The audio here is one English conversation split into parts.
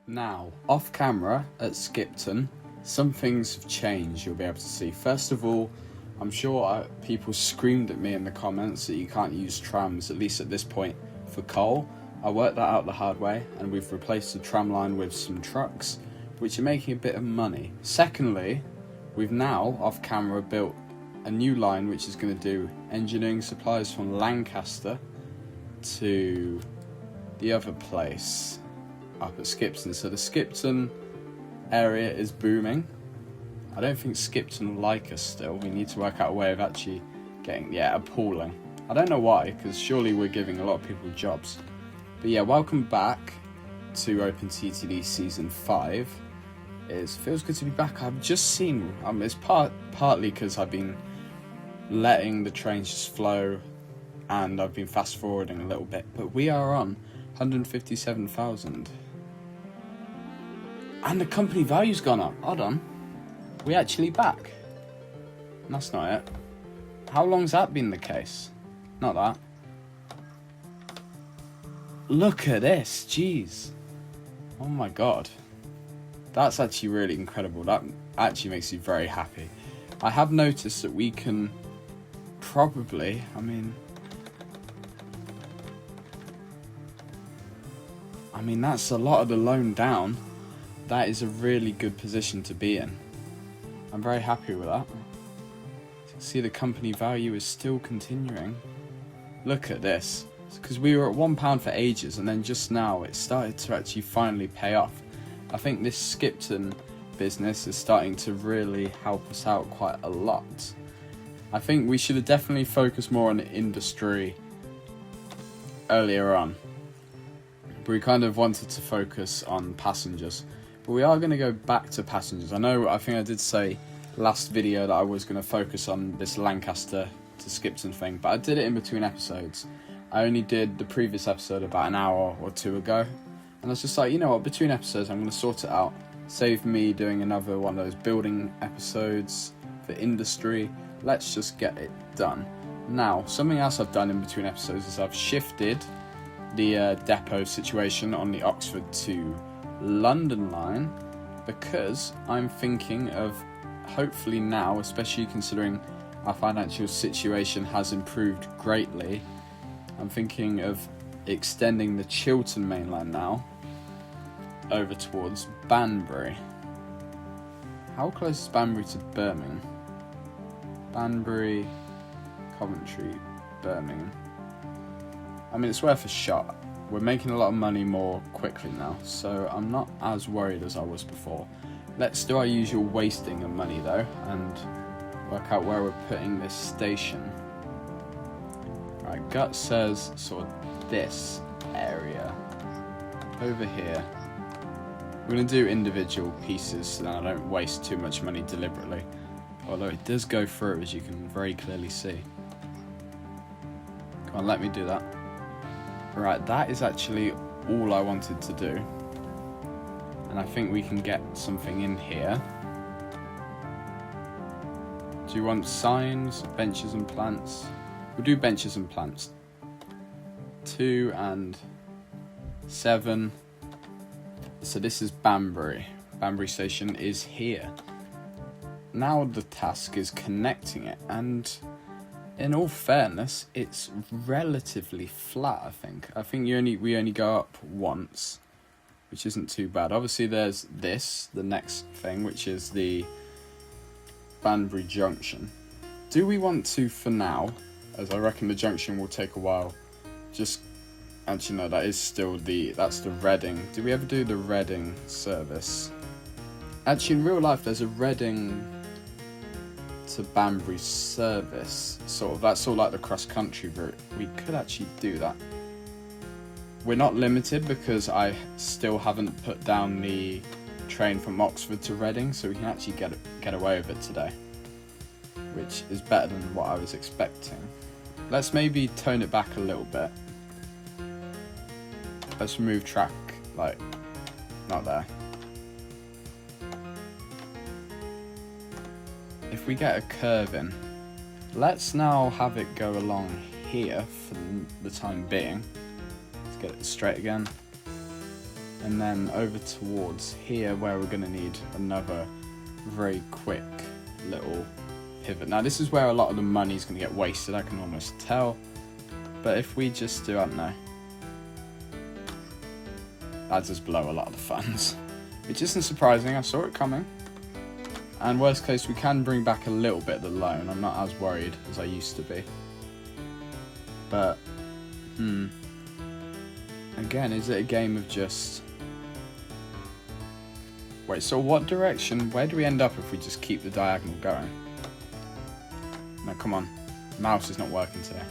Now, off camera at Skipton, some things have changed you'll be able to see. First of all, I'm sure people screamed at me in the comments that you can't use trams, at least at this point, for coal. I worked that out the hard way, and we've replaced the tram line with some trucks, which are making a bit of money. Secondly, we've now, off camera, built a new line which is going to do engineering supplies from Lancaster to the other place up at Skipton. So the Skipton area is booming. I don't think Skipton like us still. We need to work out a way of actually getting, appalling. I don't know why, because surely we're giving a lot of people jobs. But yeah, welcome back to OpenTTD Season 5. It feels good to be back. I've just seen, it's partly because I've been letting the trains just flow and I've been fast forwarding a little bit, but we are on 157,000. And the company value's gone up. Hold on. We actually back. That's not it. How long's that been the case? Not that. Look at this. Jeez. Oh my god. That's actually really incredible. That actually makes me very happy. I have noticed that we can probably, I mean that's a lot of the loan down. That is a really good position to be in. I'm very happy with that. See, the company value is still continuing. Look at this. Because we were at £1 for ages, and then just now it started to actually finally pay off. I think this Skipton business is starting to really help us out quite a lot. I think we should have definitely focused more on industry earlier on. But we kind of wanted to focus on passengers. But we are going to go back to passengers. I think I did say last video that I was going to focus on this Lancaster to Skipton thing, but I did it in between episodes. I only did the previous episode about an hour or two ago, and I was just like, you know what, between episodes I'm going to sort it out. Save me doing another one of those building episodes for industry. Let's just get it done. Now, something else I've done in between episodes is I've shifted the depot situation on the Oxford to London line, because I'm thinking of hopefully now, especially considering our financial situation has improved greatly, I'm thinking of extending the Chiltern Main Line now over towards Banbury. How close is Banbury to Birmingham? Banbury, Coventry, Birmingham. I mean, it's worth a shot. We're making a lot of money more quickly now, so I'm not as worried as I was before. Let's do our usual wasting of money though, and work out where we're putting this station. Right, Gut says sort of this area. Over here. We're going to do individual pieces so that I don't waste too much money deliberately. Although it does go through, as you can very clearly see. Come on, let me do that. Right, that is actually all I wanted to do. And I think we can get something in here. Do you want signs, benches and plants? We'll do benches and plants. 2 and 7. So this is Banbury. Banbury station is here. Now the task is connecting it, and in all fairness, it's relatively flat, I think. I think we only go up once, which isn't too bad. Obviously there's this, the next thing, which is the Banbury junction. Do we want to, for now, as I reckon the junction will take a while, just, actually no, that's the Reading. Do we ever do the Reading service? Actually, in real life, there's a Reading to Banbury service, that's sort of like the cross-country route. We could actually do that. We're not limited because I still haven't put down the train from Oxford to Reading, so we can actually get away with it today, which is better than what I was expecting. Let's maybe tone it back a little bit. Let's move track, like, not there. If we get a curve in, let's now have it go along here for the time being. Let's get it straight again. and then over towards here where we're going to need another very quick little pivot. Now this is where a lot of the money is going to get wasted, I can almost tell, but if we just do, I don't know, that does blow a lot of the funds, which isn't surprising, I saw it coming. And worst case, we can bring back a little bit of the loan. I'm not as worried as I used to be. But, again, is it a game of just... Wait, so what direction, where do we end up if we just keep the diagonal going? No, come on. Mouse is not working today.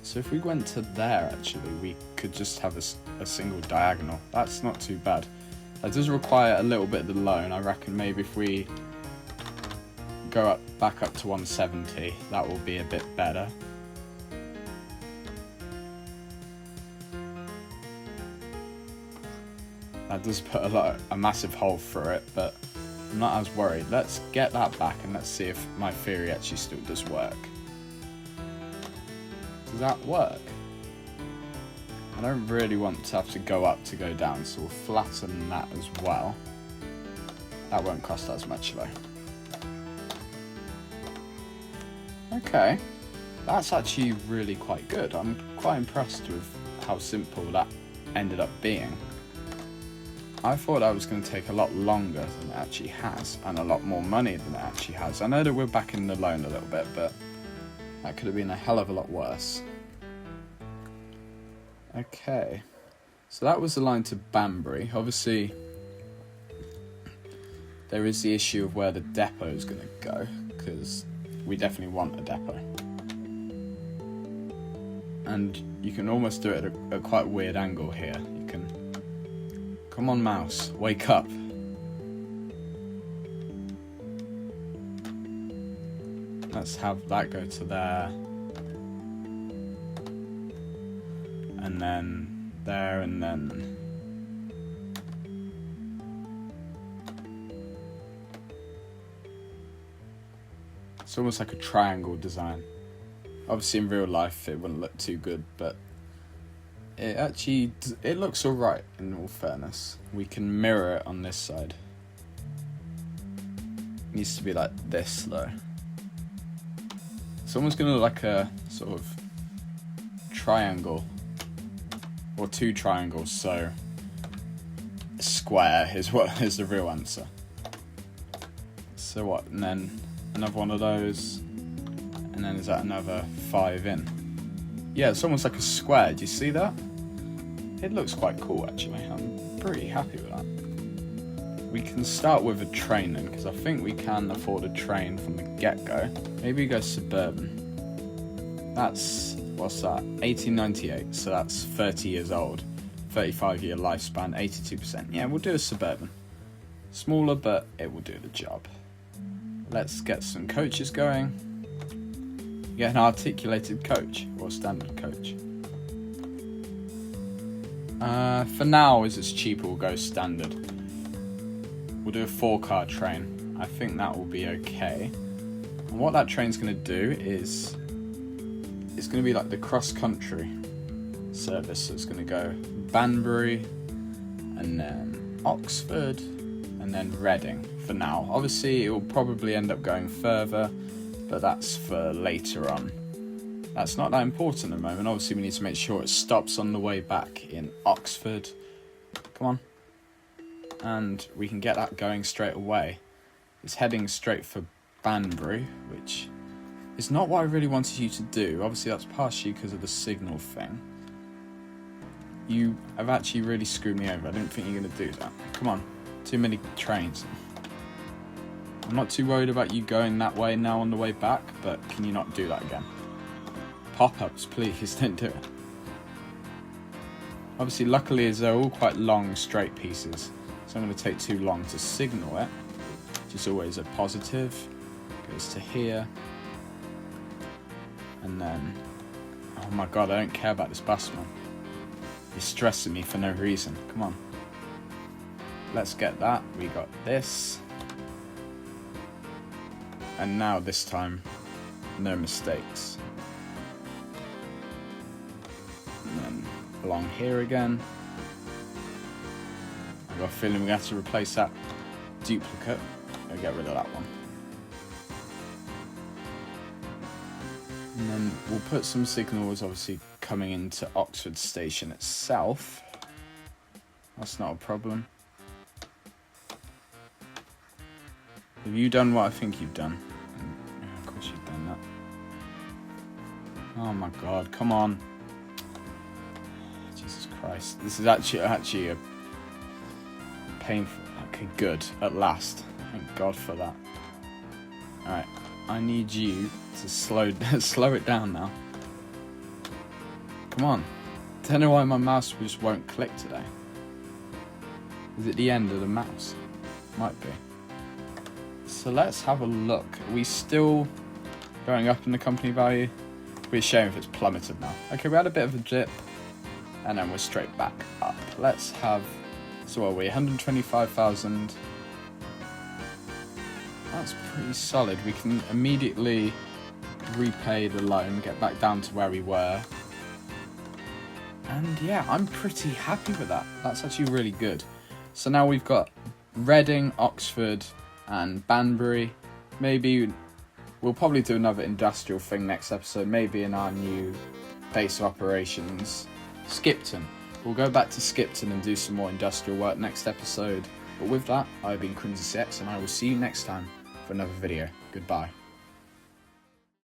So if we went to there, actually, we could just have a single diagonal. That's not too bad. That does require a little bit of the loan. I reckon maybe if we go back up to 170, that will be a bit better. That does put a massive hole through it, but I'm not as worried. Let's get that back and let's see if my theory actually still does work. Does that work? I don't really want to have to go up to go down, so we'll flatten that as well. That won't cost as much though. Okay, that's actually really quite good. I'm quite impressed with how simple that ended up being. I thought that was going to take a lot longer than it actually has, and a lot more money than it actually has. I know that we're back in the loan a little bit, but that could have been a hell of a lot worse. Okay, so that was the line to Banbury. Obviously, there is the issue of where the depot is going to go, because we definitely want a depot. And you can almost do it at a quite weird angle here. You can... Come on, mouse, wake up. Let's have that go to there. And then there, and then... It's almost like a triangle design. Obviously in real life it wouldn't look too good, but it actually, it looks alright in all fairness. We can mirror it on this side. It needs to be like this though. It's almost going to look like a sort of triangle. Or two triangles, so a square is what is the real answer. So what, and then another one of those, and then is that another 5 in? Yeah, it's almost like a square, do you see that? It looks quite cool actually, I'm pretty happy with that. We can start with a train then, because I think we can afford a train from the get-go. Maybe go suburban. That's... What's that? 1898, so that's 30 years old. 35-year lifespan, 82%. Yeah, we'll do a suburban. Smaller, but it will do the job. Let's get some coaches going. Get an articulated coach, or standard coach. For now, as it's cheaper, we'll go standard. We'll do a 4-car train. I think that will be okay. And what that train's going to do is... It's going to be like the cross-country service. So it's going to go Banbury, and then Oxford, and then Reading for now. Obviously, it will probably end up going further, but that's for later on. That's not that important at the moment. Obviously, we need to make sure it stops on the way back in Oxford. Come on. And we can get that going straight away. It's heading straight for Banbury, which... It's not what I really wanted you to do. Obviously, that's partially because of the signal thing. You have actually really screwed me over. I didn't think you were going to do that. Come on. Too many trains. I'm not too worried about you going that way now on the way back, but can you not do that again? Pop-ups, please, don't do it. Obviously, luckily, as they're all quite long, straight pieces, so I'm going to take too long to signal it, which is always a positive. Goes to here. And then, oh my god, I don't care about this bus, man. You're stressing me for no reason. Come on. Let's get that. We got this. And now this time, no mistakes. No belong here again. I've got a feeling we're going to have to replace that duplicate. I'll get rid of that one. And then we'll put some signals obviously coming into Oxford Station itself. That's not a problem. Have you done what I think you've done? Yeah, of course you've done that. Oh my god, come on. Jesus Christ. This is actually a painful. Okay, good. At last. Thank God for that. Alright. I need you to slow it down now. Come on. Don't know why my mouse just won't click today. Is it the end of the mouse? Might be. So let's have a look. Are we still going up in the company value? It'd be a shame if it's plummeted now. Okay, we had a bit of a dip, and then we're straight back up. Let's have, so what are we, 125,000. That's pretty solid. We can immediately repay the loan, get back down to where we were. And yeah, I'm pretty happy with that. That's actually really good. So now we've got Reading, Oxford, and Banbury. Maybe we'll probably do another industrial thing next episode, maybe in our new base of operations, Skipton. We'll go back to Skipton and do some more industrial work next episode. But with that, I've been CrimsonCX, and I will see you next time for another video. Goodbye.